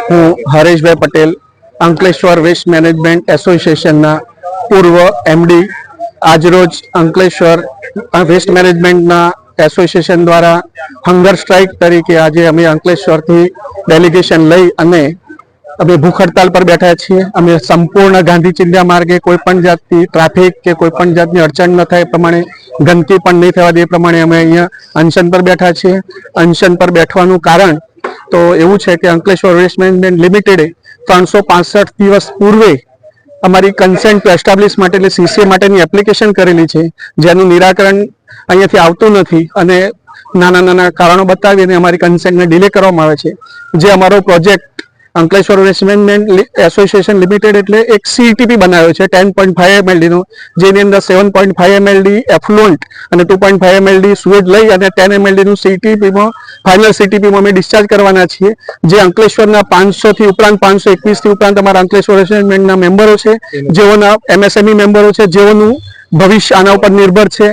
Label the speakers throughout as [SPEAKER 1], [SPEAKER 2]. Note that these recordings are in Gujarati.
[SPEAKER 1] હું હરેશભાઈ પટેલ અંકલેશ્વર વેસ્ટ મેનેજમેન્ટ એસોસિએશનના પૂર્વ એમડી આજરોજ અંકલેશ્વર વેસ્ટ મેનેજમેન્ટના એસોસિએશન દ્વારા હંગર સ્ટ્રાઇક તરીકે આજે અમે અંકલેશ્વરથી ડેલિગેશન લઈ અને અમે ભૂખ હડતાલ પર બેઠા છીએ। અમે સંપૂર્ણ ગાંધી ચિંધ્યા માર્ગે કોઈ પણ જાતની ટ્રાફિક કે કોઈ પણ જાતની અડચણ ન થાય એ પ્રમાણે ગંદકી પણ નહીં થવા દે એ પ્રમાણે અમે અહીંયા અનશન પર બેઠા છીએ। અનશન પર બેઠવાનું કારણ તો એવું છે કે અંકલેશ્વર વેસ્ટ મેનેજમેન્ટ લિમિટેડે 365 દિવસ પૂર્વે અમારી કન્સેન્ટ ટુ એસ્ટાબ્લિશ માટે એટલે સીસીએ માટેની એપ્લિકેશન કરેલી છે, જેનું નિરાકરણ અહીંયાથી આવતું નથી અને નાના નાના કારણો બતાવીને અમારી કન્સેન્ટને ડિલે કરવામાં આવે છે। જે અમારો project Ankleshwar waste management association limited એટલે એક સીટીપી બનાવ્યો છે 10.5 mld નો, જેની અંદર 7.5 mld એફ્લુઅન્ટ અને 2.5 mld સુએજ લઈ અને 10 mld નું સીટીપીમાં ફાઇનલ સીટીપીમાં અમે ડિસ્ચાર્જ કરવાના છીએ। જે અંકલેશ્વરના 500 થી ઉપરાંત 521 થી ઉપરાંત અમારા અંકલેશ્વર વેસ્ટ મેનેજમેન્ટના મેમ્બરો છે, જેઓના એમએસએમઈ મેમ્બરો છે, જેઓનું ભવિષ્ય આના ઉપર નિર્ભર છે।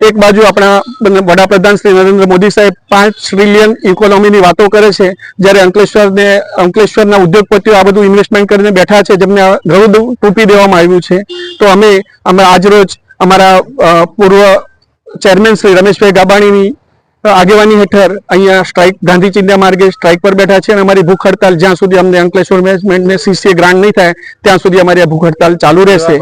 [SPEAKER 1] એક બાજુ આપણા વડાપ્રધાન શ્રી નરેન્દ્ર મોદી સાહેબ 5 ટ્રિલિયન ઇકોનોમીની વાતો કરે છે, જ્યારે અંકલેશ્વરના ઉદ્યોગપતિઓ આ બધું ઇન્વેસ્ટમેન્ટ કરીને બેઠા છે, જેમને ઘણું ટૂંપી દેવામાં આવ્યું છે। તો અમે આજરોજ અમારા પૂર્વ ચેરમેન શ્રી રમેશભાઈ ગાબાણીની આગેવાની હેઠળ અહીંયા સ્ટ્રાઇક ગાંધી ચિંધ્યા માર્ગે સ્ટ્રાઇક પર બેઠા છે અને અમારી ભૂખ હડતાલ જ્યાં સુધી અમને અંકલેશ્વર મેનેજમેન્ટને સીસીએ ગ્રાન્ટ નહીં થાય ત્યાં સુધી અમારી આ ભૂખ હડતાલ ચાલુ રહેશે।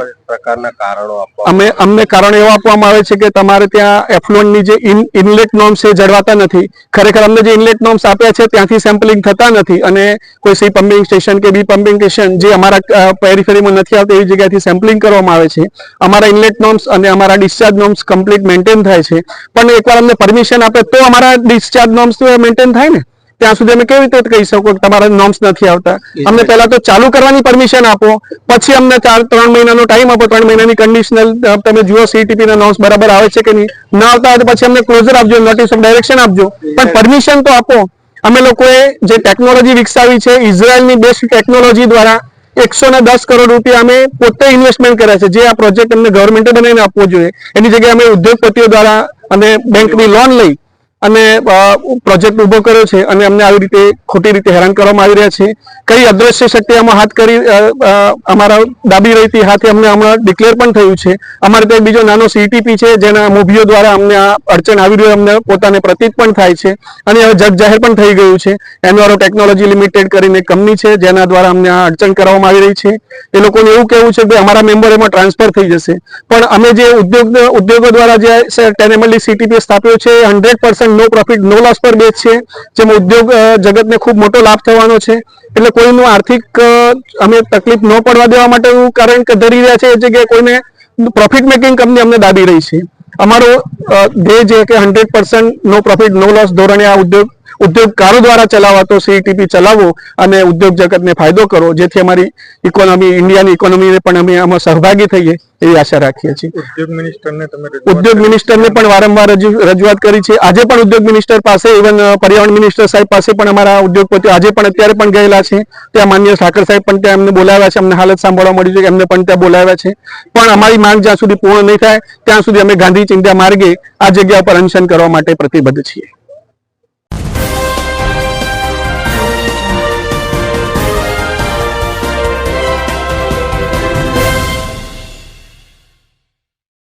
[SPEAKER 1] અમને કારણ એવા આપવામાં આવે છે કે તમારે ત્યાં એફ્લુઅન્ટની જે ઇનલેટ નોર્મ્સ છે જળવાતા નથી। ખરેખર અમને જે ઇનલેટ નોર્મ્સ આપ્યા છે ત્યાંથી સેમ્પલિંગ થતા નથી અને કોઈ સી પમ્પિંગ સ્ટેશન કે બી પમ્પિંગ સ્ટેશન જે અમારા પેરીફેરીમાં નથી આવતા એવી જગ્યાએથી સેમ્પલિંગ કરવામાં આવે છે। અમારા ઇનલેટ નોર્મ્સ અને અમારા ડિસ્ચાર્જ નોર્મ્સ કમ્પ્લીટ મેન્ટેન થાય છે, પણ એકવાર અમને પરમિશન આપે તો અમારા ડિસ્ચાર્જ નોર્મ્સ તો મેન્ટેન થાય ને। ત્યાં સુધી અમે કેવી રીતે કહી શકો કે તમારા નોર્મ્સ નથી આવતા? અમને પહેલા તો ચાલુ કરવાની પરમિશન આપો, પછી અમને 3 મહિનાનો ટાઈમ આપો, 3 મહિનાની કન્ડિશનલ તમે જુઓ સીટીપી ના નોર્મ્સ બરાબર આવે છે કે નહીં, ના આવતા હોય તો પછી અમને ક્લોઝર આપજો, નોટિસ ઓફ ડાયરેક્શન આપજો, પણ પરમિશન તો આપો। અમે લોકોએ જે ટેકનોલોજી વિકસાવી છે ઇઝરાયલની બેસ્ટ ટેકનોલોજી દ્વારા 110 કરોડ રૂપિયા અમે પોતે ઇન્વેસ્ટમેન્ટ કર્યા છે, જે આ પ્રોજેક્ટ અમને ગવર્મેન્ટે બનાવીને આપવો જોઈએ। એની જગ્યાએ અમે ઉદ્યોગપતિઓ દ્વારા અને બેંકની લોન લઈ અને પ્રોજેક્ટ ઉભો કર્યો છે અને અમને આવી રીતે ખોટી રીતે હેરાન કરવામાં આવી રહ્યા છે। કઈ અદ્રશ્ય શક્તિ આમાં હાથ કરી અમારા ડાબી રહીતી હાથે અમને હમણાં ડિક્લેર પણ થયું છે। અમારે ત્યાં બીજો નાનો સીટીપી છે જેના મૂવીઓ દ્વારા અમને આ અડચણ આવી રહ્યું અમને પોતાને પ્રતીત પણ થાય છે અને હવે જગ જાહેર પણ થઈ ગયું છે। એનવારો ટેકનોલોજી લિમિટેડ કરીને કંપની છે જેના દ્વારા અમને આ અડચણ કરવામાં આવી રહી છે। એ લોકોને એવું કહેવું છે કે અમારા મેમ્બર એમાં ટ્રાન્સફર થઈ જશે, પણ અમે જે ઉદ્યોગો દ્વારા જે 10 mld સીટીપી સ્થાપ્યો છે 100% નો પ્રોફિટ નો લોસ પર બેચ છે, જેમાં ઉદ્યોગ જગતને ખૂબ મોટો લાભ થવાનો છે। એટલે કોઈનું આર્થિક અમે તકલીફ ન પડવા દેવા માટે કારણ કે ધરી રહ્યા છે એ જગ્યાએ કોઈને પ્રોફિટ મેકિંગ કંપની અમને દાબી રહી છે। અમારો ધ્યેય છે કે 100% નો પ્રોફિટ નો લોસ ધોરણે આ ઉદ્યોગકારો દ્વારા ચલાવાતો સીટીપી ચલાવો અને ઉદ્યોગ જગતને ફાયદો કરો, જેથી અમારી ઇકોનોમી ઇન્ડિયાની ઇકોનોમીને પણ અમે આમાં સહભાગી થઈએ એવી આશા રાખીએ છીએ। ઉદ્યોગ મિનિસ્ટરને પણ વારંવાર રજૂઆત કરી છે। આજે પણ ઉદ્યોગ મિનિસ્ટર પાસે, ઇવન પર્યાવરણ મિનિસ્ટર સાહેબ પાસે પણ અમારા ઉદ્યોગપતિઓ આજે પણ અત્યારે પણ ગયેલા છે। ત્યાં માન્ય ઠાકર સાહેબ પણ ત્યાં એમને બોલાવ્યા છે, અમને હાલત સાંભળવા મળી છે કે એમને પણ ત્યાં બોલાવ્યા છે, પણ અમારી માંગ જ્યાં સુધી પૂર્ણ નહીં થાય ત્યાં સુધી અમે ગાંધી ચિંધ્યા માર્ગે આ જગ્યા પર અનશન કરવા માટે પ્રતિબદ્ધ છીએ।